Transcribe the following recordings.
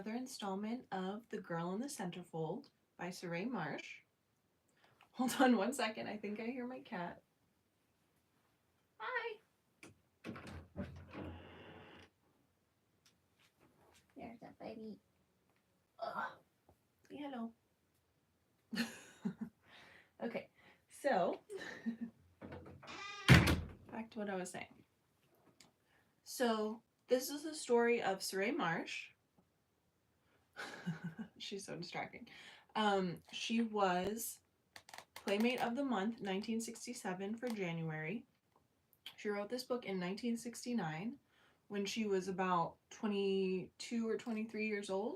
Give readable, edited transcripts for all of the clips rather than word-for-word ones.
another installment of The Girl in the Centerfold by Surrey Marshe. Hold on one second, I think I hear my cat. Hi! There's a baby. Say hello. Okay, so back to what I was saying. So this is the story of Surrey Marshe. She's so distracting. She was Playmate of the Month 1967 for January. She wrote this book in 1969 when she was about 22 or 23 years old.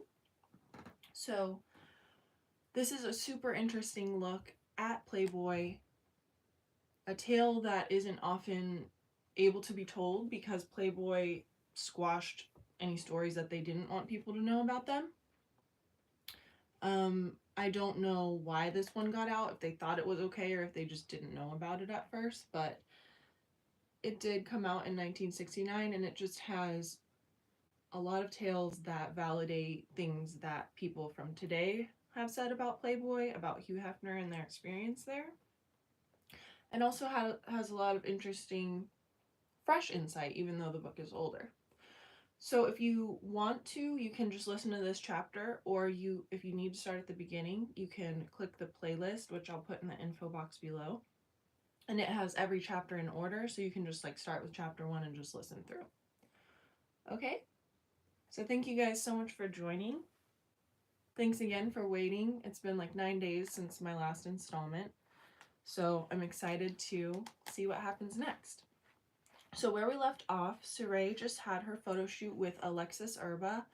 So this is a super interesting look at Playboy, a tale that isn't often able to be told because Playboy squashed any stories that they didn't want people to know about them. I don't know why this one got out, if they thought it was okay or if they just didn't know about it at first, but it did come out in 1969, and it just has a lot of tales that validate things that people from today have said about Playboy, about Hugh Hefner and their experience there. And also has a lot of interesting, fresh insight, even though the book is older. So if you want to, you can just listen to this chapter, or if you need to start at the beginning, you can click the playlist, which I'll put in the info box below. And it has every chapter in order, so you can just start with chapter 1 and just listen through. Okay? So thank you guys so much for joining. Thanks again for waiting. It's been 9 days since my last installment, so I'm excited to see what happens next. So where we left off, Surrey just had her photo shoot with Alexis Urba.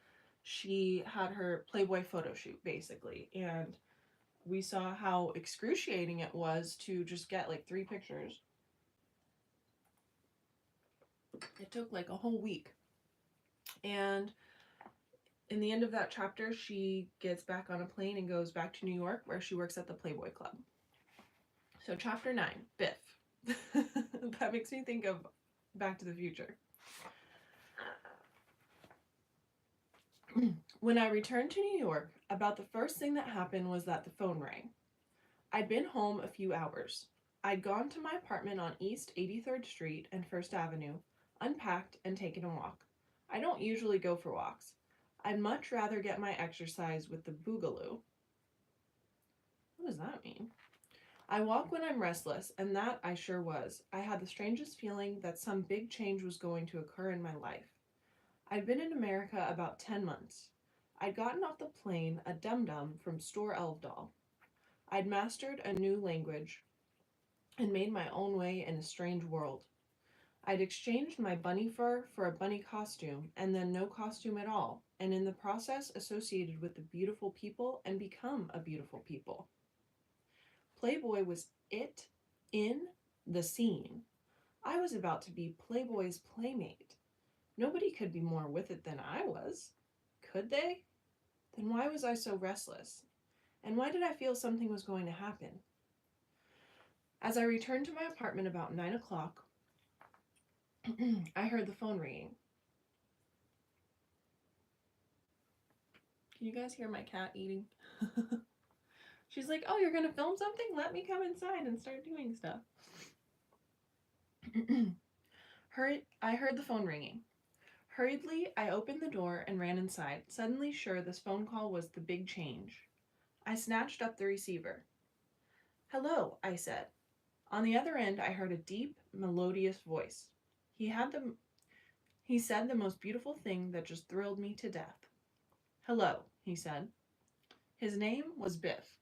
She had her Playboy photo shoot, basically, and we saw how excruciating it was to just get 3 pictures. It took a whole week. And in the end of that chapter, she gets back on a plane and goes back to New York, where she works at the Playboy Club. So chapter 9, Biff. That makes me think of Back to the Future. When I returned to New York, about the first thing that happened was that the phone rang. I'd been home a few hours. I'd gone to my apartment on East 83rd Street and 1st Avenue, unpacked and taken a walk. I don't usually go for walks. I'd much rather get my exercise with the boogaloo. What does that mean? I walk when I'm restless, and that I sure was. I had the strangest feeling that some big change was going to occur in my life. I'd been in America about 10 months. I'd gotten off the plane a dum-dum from Store Elvdal. I'd mastered a new language and made my own way in a strange world. I'd exchanged my bunny fur for a bunny costume, and then no costume at all, and in the process associated with the beautiful people and become a beautiful people. Playboy was it, in the scene. I was about to be Playboy's playmate. Nobody could be more with it than I was. Could they? Then why was I so restless? And why did I feel something was going to happen? As I returned to my apartment about 9 o'clock, I heard the phone ringing. Can you guys hear my cat eating? She's like, oh, you're going to film something? Let me come inside and start doing stuff. I heard the phone ringing. Hurriedly, I opened the door and ran inside, suddenly sure this phone call was the big change. I snatched up the receiver. Hello, I said. On the other end, I heard a deep, melodious voice. He said the most beautiful thing that just thrilled me to death. Hello, he said. His name was Biff.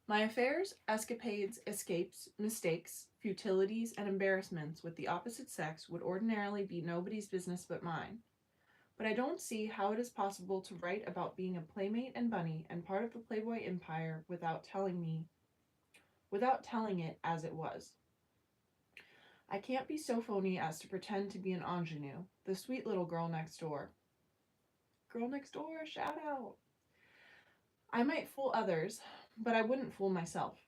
My affairs, escapades, escapes, mistakes, futilities, and embarrassments with the opposite sex would ordinarily be nobody's business but mine. But I don't see how it is possible to write about being a playmate and bunny and part of the Playboy empire without telling it as it was. I can't be so phony as to pretend to be an ingenue, the sweet little girl next door. Girl next door, shout out. I might fool others, but I wouldn't fool myself.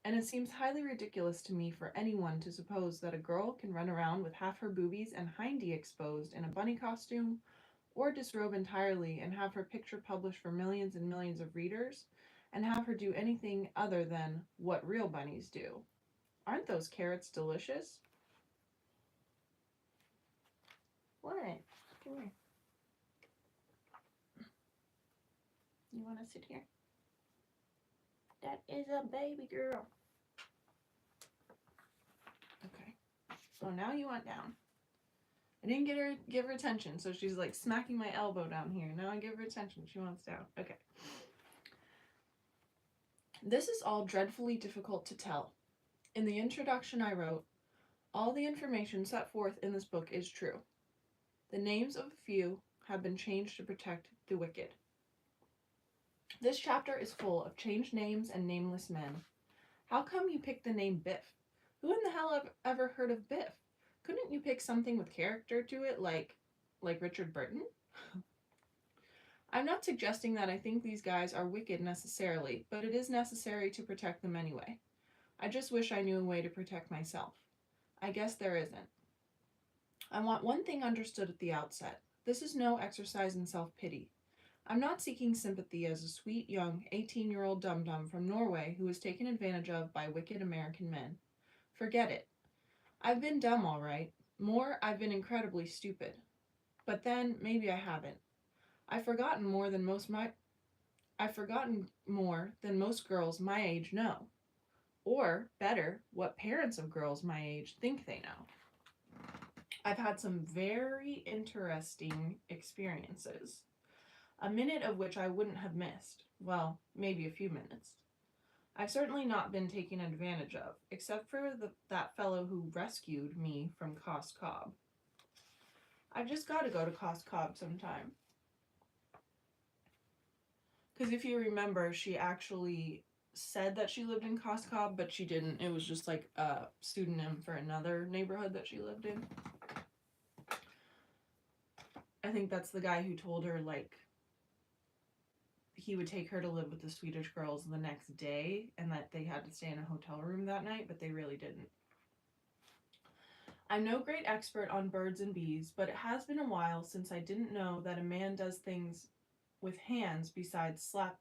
And it seems highly ridiculous to me for anyone to suppose that a girl can run around with half her boobies and hindy exposed in a bunny costume, or disrobe entirely and have her picture published for millions and millions of readers, and have her do anything other than what real bunnies do. Aren't those carrots delicious? What? Come here. You want to sit here? That is a baby girl. Okay. So now you want down. I didn't give her attention, so she's like smacking my elbow down here. Now I give her attention. She wants down. Okay. This is all dreadfully difficult to tell. In the introduction I wrote, all the information set forth in this book is true. The names of a few have been changed to protect the wicked. This chapter is full of changed names and nameless men. How come you picked the name Biff? Who in the hell have ever heard of Biff? Couldn't you pick something with character to it, like Richard Burton? I'm not suggesting that I think these guys are wicked necessarily, but it is necessary to protect them anyway. I just wish I knew a way to protect myself. I guess there isn't. I want one thing understood at the outset. This is no exercise in self-pity. I'm not seeking sympathy as a sweet, young, 18-year-old dum-dum from Norway who is taken advantage of by wicked American men. Forget it. I've been dumb, all right. More, I've been incredibly stupid. But then, maybe I haven't. I've forgotten more than most girls my age know. Or, better, what parents of girls my age think they know. I've had some very interesting experiences. A minute of which I wouldn't have missed. Well, maybe a few minutes. I've certainly not been taken advantage of, except for that fellow who rescued me from Cos Cob. I've just got to go to Cos Cob sometime. Because if you remember, she actually said that she lived in Cos Cob, but she didn't. It was just like a pseudonym for another neighborhood that she lived in. I think that's the guy who told her, like, he would take her to live with the Swedish girls the next day and that they had to stay in a hotel room that night, but they really didn't. I'm no great expert on birds and bees, but it has been a while since I didn't know that a man does things with hands besides slap.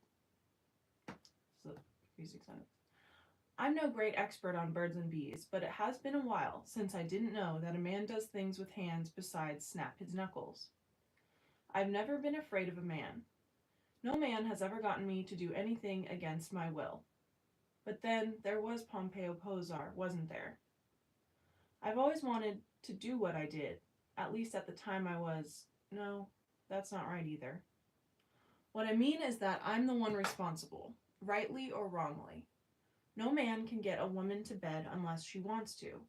I'm no great expert on birds and bees, but it has been a while since I didn't know that a man does things with hands besides snap his knuckles. I've never been afraid of a man. No man has ever gotten me to do anything against my will. But then there was Pompeo Posar, wasn't there? I've always wanted to do what I did, at least at the time I was... No, that's not right either. What I mean is that I'm the one responsible, rightly or wrongly. No man can get a woman to bed unless she wants to,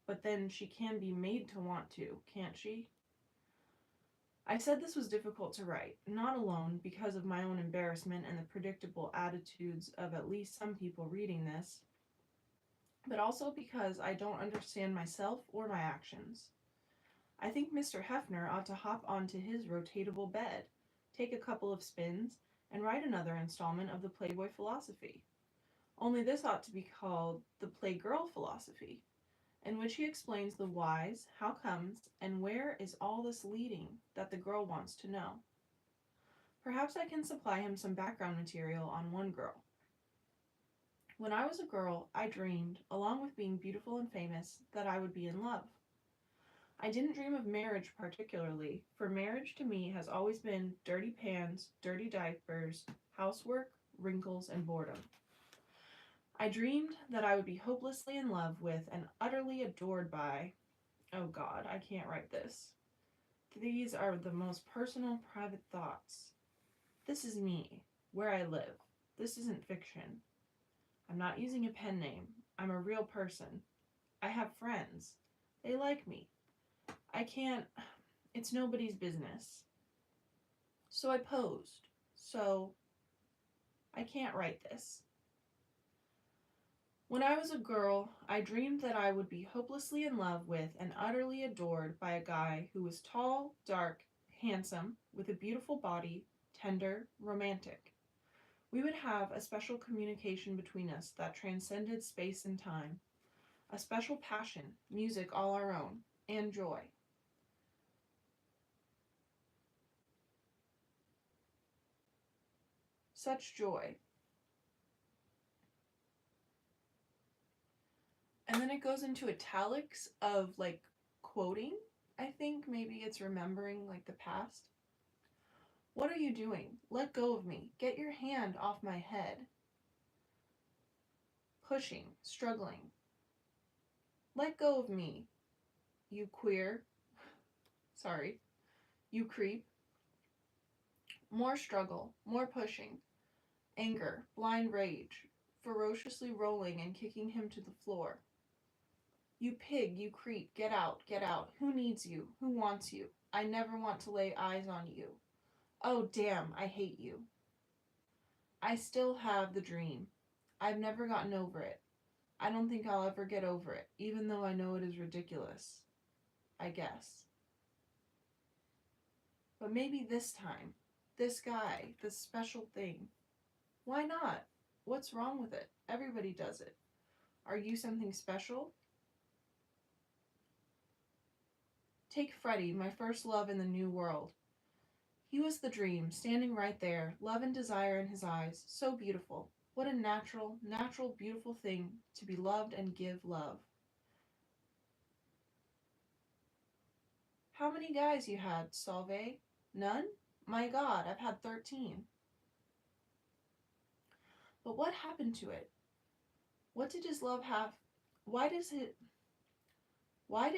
but then she can be made to want to, can't she? I said this was difficult to write, not alone because of my own embarrassment and the predictable attitudes of at least some people reading this, but also because I don't understand myself or my actions. I think Mr. Hefner ought to hop onto his rotatable bed, take a couple of spins, and write another installment of the Playboy philosophy. Only this ought to be called the Playgirl philosophy, in which he explains the whys, how comes, and where is all this leading that the girl wants to know. Perhaps I can supply him some background material on one girl. When I was a girl, I dreamed, along with being beautiful and famous, that I would be in love. I didn't dream of marriage particularly, for marriage to me has always been dirty pans, dirty diapers, housework, wrinkles, and boredom. I dreamed that I would be hopelessly in love with and utterly adored by... Oh God, I can't write this. These are the most personal, private thoughts. This is me, where I live. This isn't fiction. I'm not using a pen name. I'm a real person. I have friends. They like me. I can't... It's nobody's business. So I posed. So... I can't write this. When I was a girl, I dreamed that I would be hopelessly in love with and utterly adored by a guy who was tall, dark, handsome, with a beautiful body, tender, romantic. We would have a special communication between us that transcended space and time, a special passion, music all our own, and joy. such joy. And then it goes into italics of like quoting. I think maybe it's remembering like the past. What are you doing? Let go of me. Get your hand off my head. Pushing, struggling. Let go of me, you queer. Sorry. You creep. More struggle, more pushing. Anger, blind rage, ferociously rolling and kicking him to the floor. You pig, you creep, get out, get out. Who needs you? Who wants you? I never want to lay eyes on you. Oh, damn, I hate you. I still have the dream. I've never gotten over it. I don't think I'll ever get over it, even though I know it is ridiculous. I guess. But maybe this time, this guy, this special thing. Why not? What's wrong with it? Everybody does it. Are you something special? Take Freddie, my first love in the new world. He was the dream, standing right there, love and desire in his eyes, so beautiful. What a natural, beautiful thing to be loved and give love. How many guys you had, Solveig? None? My God, I've had 13. But what happened to it? What did his love have? Why did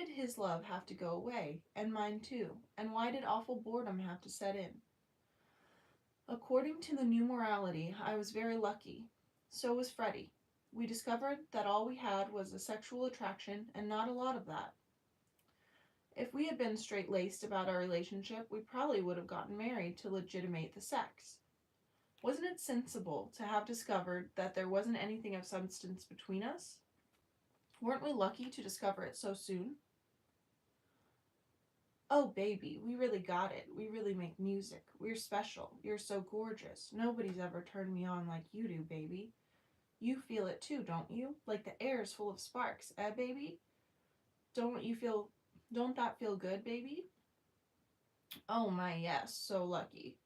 his love have to go away? And mine too. And why did awful boredom have to set in? According to the new morality, I was very lucky. So was Freddie. We discovered that all we had was a sexual attraction and not a lot of that. If we had been straight-laced about our relationship, we probably would have gotten married to legitimate the sex. Wasn't it sensible to have discovered that there wasn't anything of substance between us? Weren't we lucky to discover it so soon? Oh, baby, we really got it. We really make music. We're special. You're so gorgeous. Nobody's ever turned me on like you do, baby. You feel it too, don't you? Like the air's full of sparks, baby? Don't that feel good, baby? Oh my, yes, so lucky.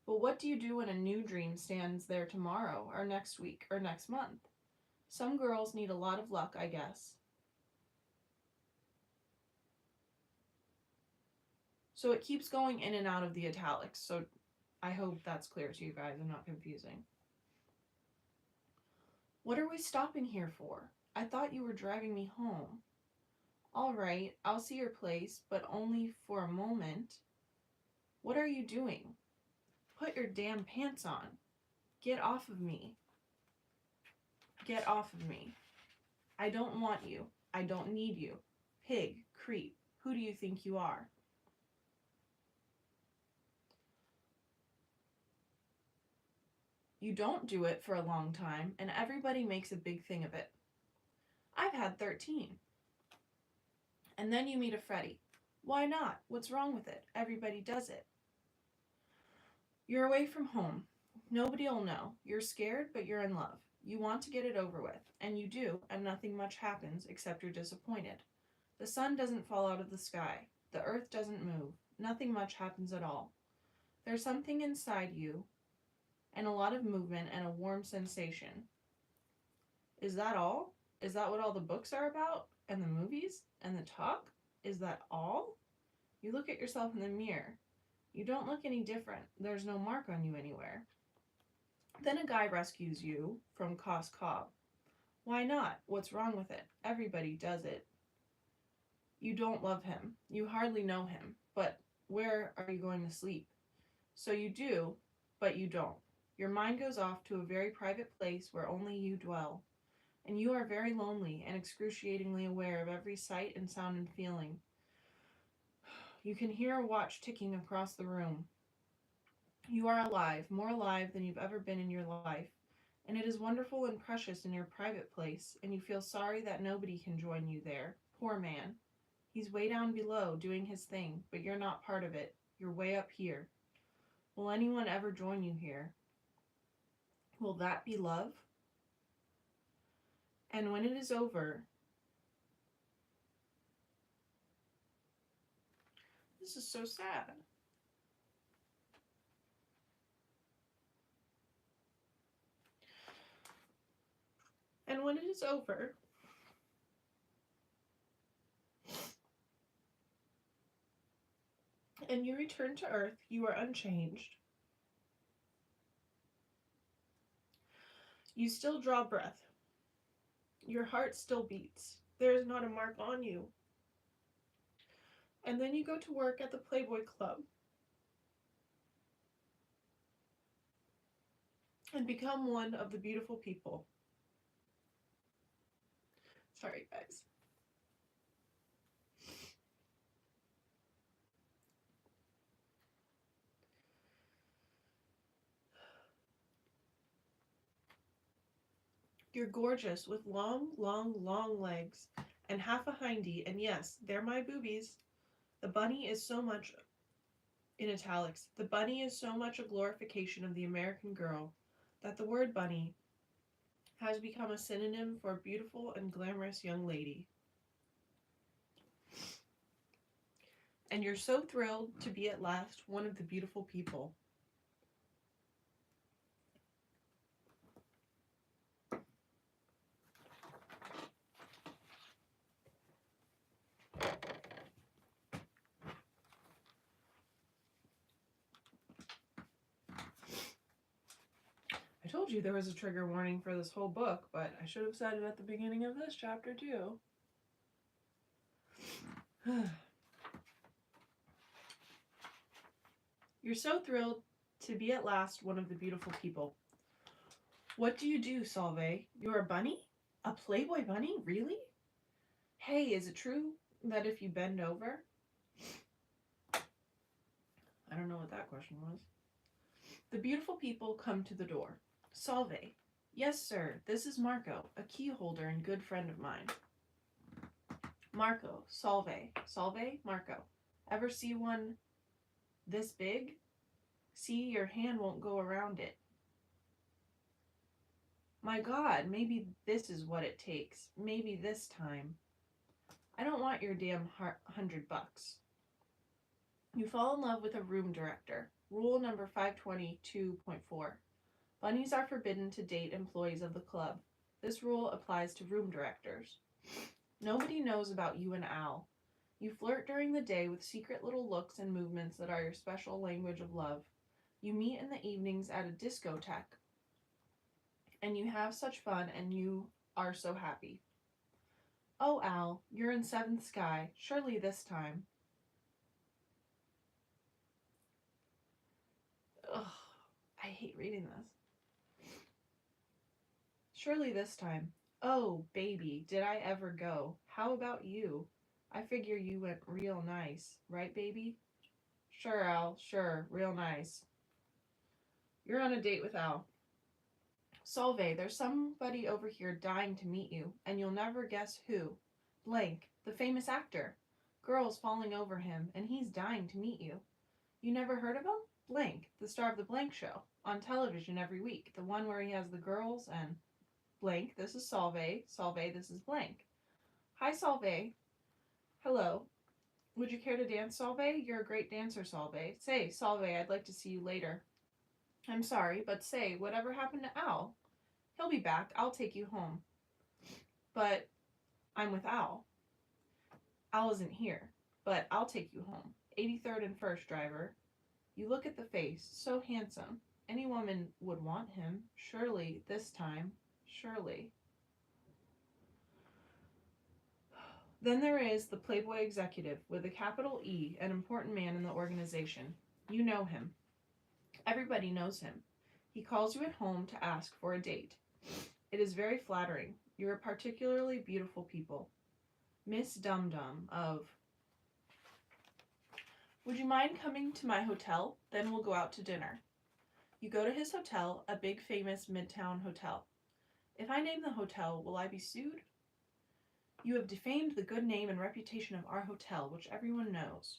But what do you do when a new dream stands there tomorrow, or next week, or next month? Some girls need a lot of luck, I guess. So it keeps going in and out of the italics, so I hope that's clear to you guys and not confusing. What are we stopping here for? I thought you were driving me home. All right, I'll see your place, but only for a moment. What are you doing? Put your damn pants on. Get off of me. Get off of me. I don't want you. I don't need you. Pig, creep, who do you think you are? You don't do it for a long time, and everybody makes a big thing of it. I've had 13. And then you meet a Freddie. Why not? What's wrong with it? Everybody does it. You're away from home. Nobody'll know. You're scared, but you're in love. You want to get it over with, and you do, and nothing much happens except you're disappointed. The sun doesn't fall out of the sky. The earth doesn't move. Nothing much happens at all. There's something inside you, and a lot of movement and a warm sensation. Is that all? Is that what all the books are about? And the movies? And the talk? Is that all? You look at yourself in the mirror. You don't look any different. There's no mark on you anywhere. Then a guy rescues you from Cos Cob. Why not? What's wrong with it? Everybody does it. You don't love him. You hardly know him. But where are you going to sleep? So you do, but you don't. Your mind goes off to a very private place where only you dwell. And you are very lonely and excruciatingly aware of every sight and sound and feeling. You can hear a watch ticking across the room. You are alive, more alive than you've ever been in your life, and it is wonderful and precious in your private place, and you feel sorry that nobody can join you there. Poor man. He's way down below doing his thing, but you're not part of it. You're way up here. Will anyone ever join you here? Will that be love? And when it is over, this is so sad. when it is over, and you return to Earth, you are unchanged. You still draw breath. Your heart still beats. There is not a mark on you. And then you go to work at the Playboy Club and become one of the beautiful people. Sorry, guys. You're gorgeous with long, long, long legs and half a hindy, and yes, they're my boobies. The bunny is so much, in italics, the bunny is so much a glorification of the American girl that the word bunny has become a synonym for a beautiful and glamorous young lady. And you're so thrilled to be at last one of the beautiful people. I told you there was a trigger warning for this whole book, but I should have said it at the beginning of this chapter too. You're so thrilled to be at last one of the beautiful people. What do you do, Solveig? You're a bunny? A Playboy bunny? Really? Hey, is it true that if you bend over... I don't know what that question was. The beautiful people come to the door. Solveig. Yes, sir. This is Marco, a key holder and good friend of mine. Marco. Solveig. Solveig. Marco. Ever see one this big? See, your hand won't go around it. My God, maybe this is what it takes. Maybe this time. I don't want your damn $100. You fall in love with a room director. Rule number 522.4. Bunnies are forbidden to date employees of the club. This rule applies to room directors. Nobody knows about you and Al. You flirt during the day with secret little looks and movements that are your special language of love. You meet in the evenings at a discotheque, and you have such fun, and you are so happy. Oh, Al, you're in seventh sky. Surely this time. Ugh, I hate reading this. Surely this time. Oh, baby, did I ever go? How about you? I figure you went real nice, right, baby? Sure, Al, sure, real nice. You're on a date with Al. Solveig, there's somebody over here dying to meet you, and you'll never guess who. Blank, the famous actor. Girls falling over him, and he's dying to meet you. You never heard of him? Blank, the star of the Blank Show, on television every week, the one where he has the girls and... Blank, this is Solveig. Solveig, this is Blank. Hi, Solveig. Hello. Would you care to dance, Solveig? You're a great dancer, Solveig. Say, Solveig, I'd like to see you later. I'm sorry, but say, whatever happened to Al? He'll be back. I'll take you home. But I'm with Al. Al isn't here, but I'll take you home. 83rd and 1st, driver. You look at the face, so handsome. Any woman would want him. Surely, this time. Surely. Then there is the Playboy executive with a capital E, an important man in the organization. You know him. Everybody knows him. He calls you at home to ask for a date. It is very flattering. You're a particularly beautiful people. Miss Dum Dum of... Would you mind coming to my hotel? Then we'll go out to dinner. You go to his hotel, a big famous midtown hotel. If I name the hotel, will I be sued? You have defamed the good name and reputation of our hotel, which everyone knows.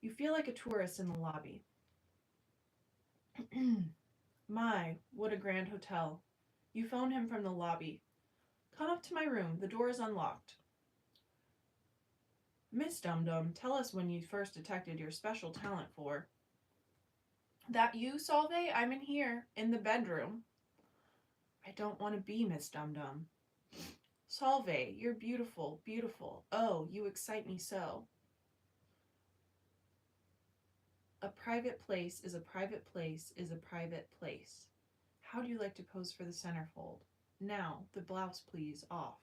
You feel like a tourist in the lobby. My, what a grand hotel. You phone him from the lobby. Come up to my room. The door is unlocked. Miss Dum Dum, tell us when you first detected your special talent for... That you, Solveig? I'm in here, in the bedroom. I don't want to be Miss Dum Dum. Solvay, you're beautiful, beautiful. Oh, you excite me so. A private place is a private place is a private place. How do you like to pose for the centerfold? Now, the blouse, please, off.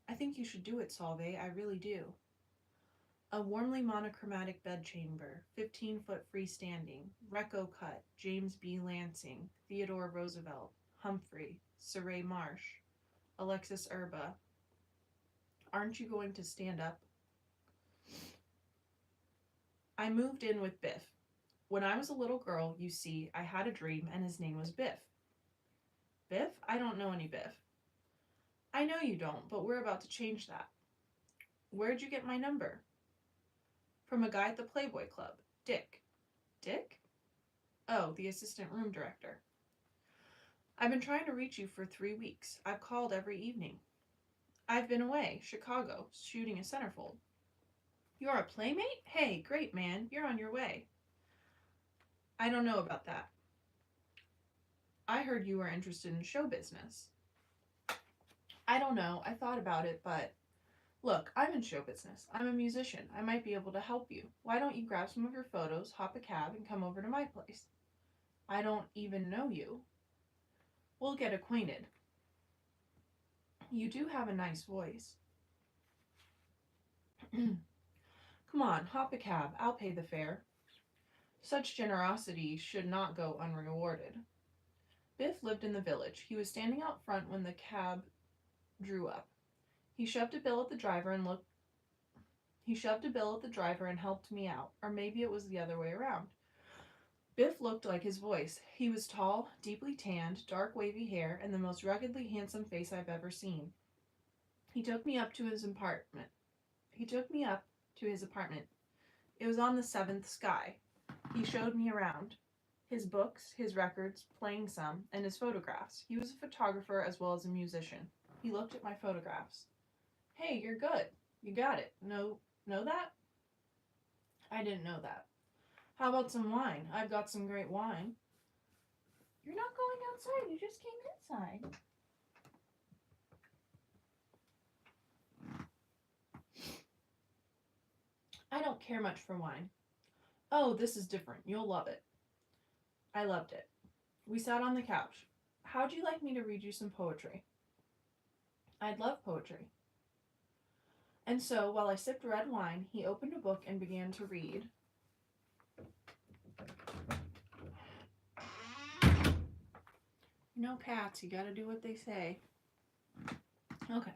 I think you should do it, Solvay, I really do. A warmly monochromatic bedchamber, 15-foot freestanding, Recco cut, James B. Lansing, Theodore Roosevelt, Humphrey, Surrey Marshe, Alexis Urba. Aren't you going to stand up? I moved in with Biff. When I was a little girl, you see, I had a dream and his name was Biff. Biff? I don't know any Biff. I know you don't, but we're about to change that. Where'd you get my number? From a guy at the Playboy Club, Dick. Dick? Oh, the assistant room director. I've been trying to reach you for 3 weeks. I've called every evening. I've been away, Chicago, shooting a Centerfold. You're a Playmate? Hey, great man, you're on your way. I don't know about that. I heard you were interested in show business. I don't know, I thought about it, but look, I'm in show business. I'm a musician. I might be able to help you. Why don't you grab some of your photos, hop a cab, and come over to my place? I don't even know you. We'll get acquainted. You do have a nice voice. Come on, hop a cab. I'll pay the fare. Such generosity should not go unrewarded. Biff lived in the village. He was standing out front when the cab drew up. He shoved a bill at the driver and helped me out, or maybe it was the other way around. Biff looked like his voice. He was tall, deeply tanned, dark wavy hair, and the most ruggedly handsome face I've ever seen. He took me up to his apartment. It was on the 7th sky. He showed me around. His books, his records, playing some, and his photographs. He was a photographer as well as a musician. He looked at my photographs. Hey, you're good. You got it. Know that? I didn't know that. How about some wine? I've got some great wine. You're not going outside. You just came inside. I don't care much for wine. Oh, this is different. You'll love it. I loved it. We sat on the couch. How'd you like me to read you some poetry? I'd love poetry. And so, while I sipped red wine, he opened a book and began to read. No cats, you gotta do what they say. Okay.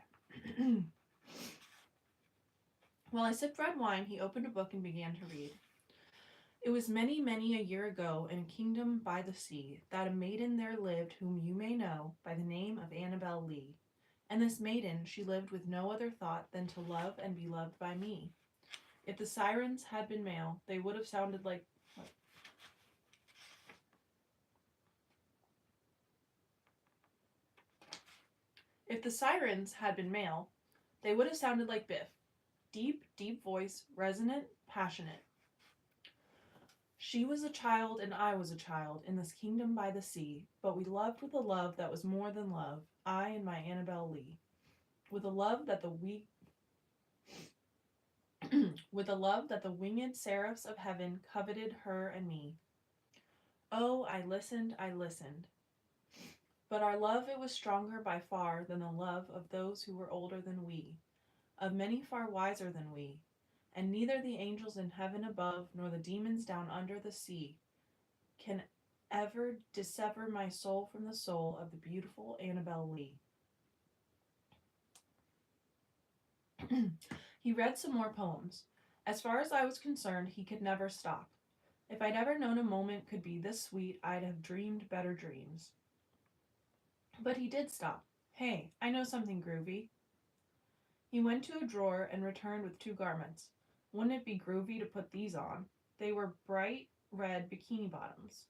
While I sipped red wine, he opened a book and began to read. It was many, many a year ago in a kingdom by the sea that a maiden there lived whom you may know by the name of Annabel Lee. And this maiden, she lived with no other thought than to love and be loved by me. If the sirens had been male, they would have sounded like... If the sirens had been male, they would have sounded like Biff. Deep, deep voice, resonant, passionate. She was a child and I was a child in this kingdom by the sea, but we loved with a love that was more than love, I and my Annabel Lee. With a love that the winged seraphs of heaven coveted her and me. Oh, I listened. But our love, it was stronger by far than the love of those who were older than we, of many far wiser than we, and neither the angels in heaven above nor the demons down under the sea can ever dissever my soul from the soul of the beautiful Annabel Lee. He read some more poems. As far as I was concerned, he could never stop. If I'd ever known a moment could be this sweet, I'd have dreamed better dreams. But he did stop. Hey, I know something groovy. He went to a drawer and returned with 2 garments. Wouldn't it be groovy to put these on? They were bright red bikini bottoms.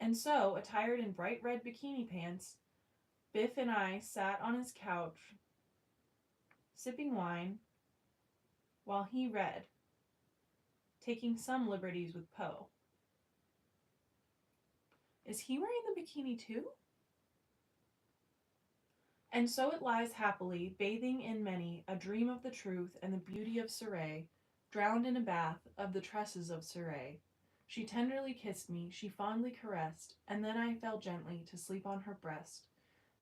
And so, attired in bright red bikini pants, Biff and I sat on his couch, sipping wine, while he read, taking some liberties with Poe. Is he wearing the bikini too? And so it lies happily, bathing in many a dream of the truth and the beauty of Surrey, drowned in a bath of the tresses of Surrey. She tenderly kissed me, she fondly caressed, and then I fell gently to sleep on her breast,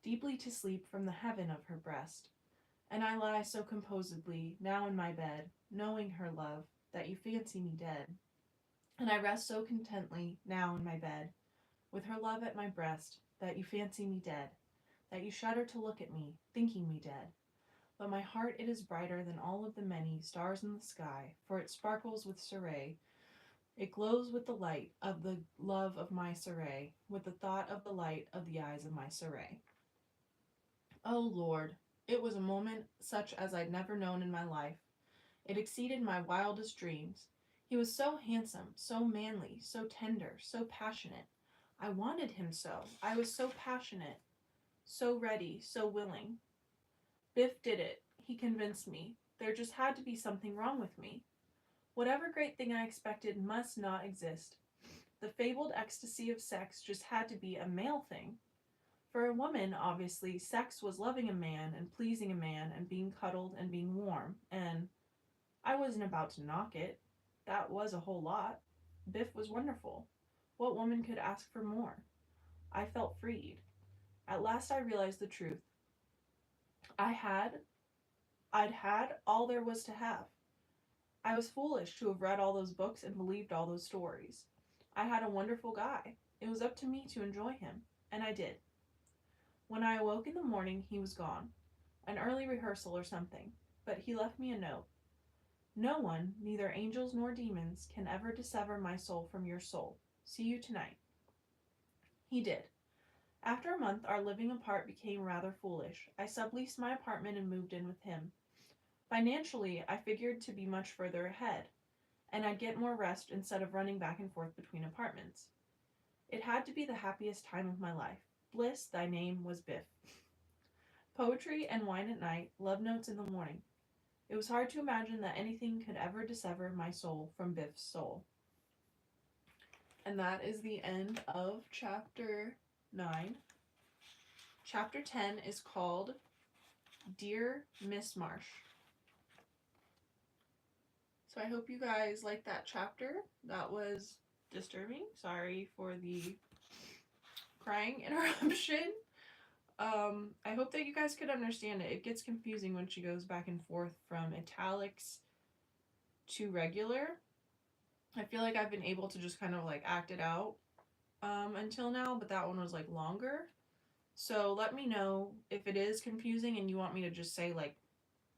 deeply to sleep from the heaven of her breast. And I lie so composedly, now in my bed, knowing her love, that you fancy me dead. And I rest so contently, now in my bed, with her love at my breast, that you fancy me dead, that you shudder to look at me, thinking me dead. But my heart it is brighter than all of the many stars in the sky, for it sparkles with Surrey. It glows with the light of the love of my Surrey, with the thought of the light of the eyes of my Surrey. Oh Lord, it was a moment such as I'd never known in my life. It exceeded my wildest dreams. He was so handsome, so manly, so tender, so passionate. I wanted him so. I was so passionate, so ready, so willing. Biff did it. He convinced me. There just had to be something wrong with me. Whatever great thing I expected must not exist. The fabled ecstasy of sex just had to be a male thing. For a woman, obviously, sex was loving a man and pleasing a man and being cuddled and being warm, and I wasn't about to knock it. That was a whole lot. Biff was wonderful. What woman could ask for more? I felt freed. At last I realized the truth. I had, I'd had all there was to have. I was foolish to have read all those books and believed all those stories. I had a wonderful guy. It was up to me to enjoy him, and I did. When I awoke in the morning, he was gone. An early rehearsal or something, but he left me a note. No one, neither angels nor demons, can ever dissever my soul from your soul. See you tonight. He did. After a month, our living apart became rather foolish. I subleased my apartment and moved in with him. Financially, I figured to be much further ahead, and I'd get more rest instead of running back and forth between apartments. It had to be the happiest time of my life. Bliss, thy name was Biff. Poetry and wine at night, love notes in the morning. It was hard to imagine that anything could ever dissever my soul from Biff's soul. And that is the end of chapter 9. Chapter 10 is called Dear Miss Marsh. So I hope you guys liked that chapter. That was disturbing. Sorry for the crying interruption. I hope that you guys could understand it. It gets confusing when she goes back and forth from italics to regular. I feel like I've been able to just kind of like act it out until now, but that one was like longer. So let me know if it is confusing and you want me to just say like,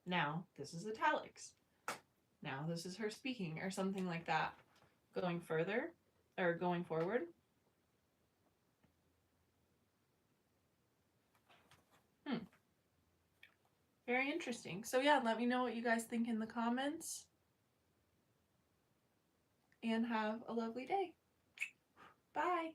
now this is italics. Now this is her speaking or something like that going further or going forward. Very interesting. So yeah, let me know what you guys think in the comments. And have a lovely day. Bye.